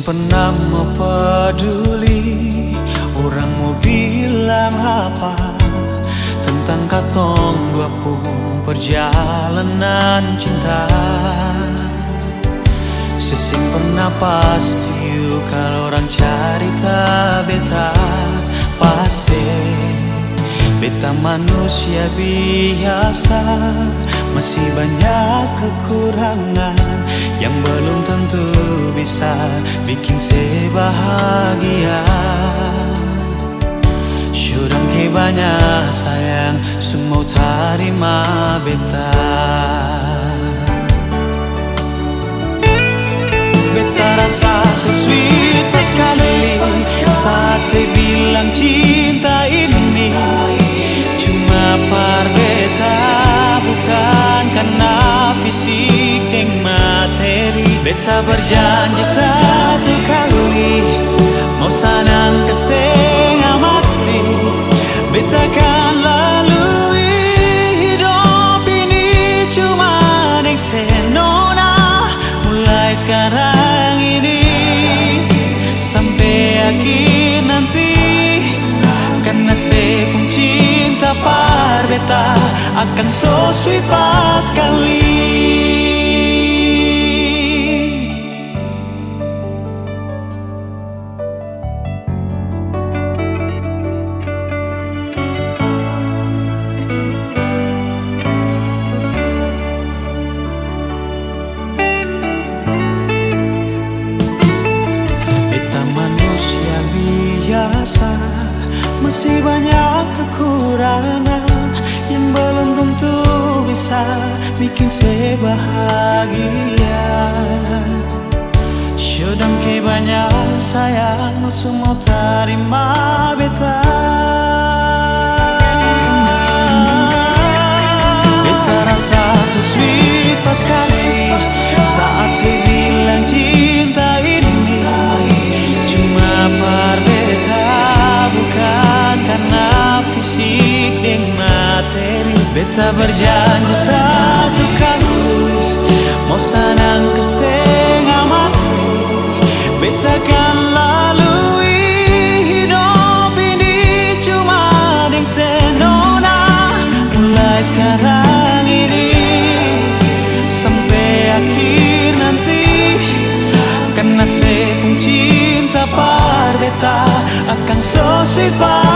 pernah mau peduli orang mau bilang apa tentang katong dua pun perjalanan cinta. Sesing pernah pasti kalau orang cerita beta pasti beta manusia biasa, masih banyak kekurangan yang belum tentu bisa bikin saya bahagia. Syurang ke banyak sayang semua terima beta. Beta rasa so sweet sekali saat saya bilang cinta ini cuma par beta, bukan karena fisik dan materi. Beta berjanji satu kali mau sanang ke setengah mati, beta akan lalui hidup ini cuma yang senona. Mulai sekarang ini sampai akhir nanti, karena saya pun cinta par beta akan so sweet pas sekali. Manusia biasa, masih banyak kekurangan yang belum tentu bisa bikin saya bahagia. Syudang ke banyak sayang semua terima beta. Beta rasa so sweet pas sekali saat saya bilang cinta ini cuma par beta, bukan karena fisik dan materi. Beta berjanji satu kali mau sanang ke setengah mati, beta akan lalui hidup ini cuma dengan senona. Mulai sekarang ini sampai akhir nanti, karena saya pun cinta par beta akan so sweet par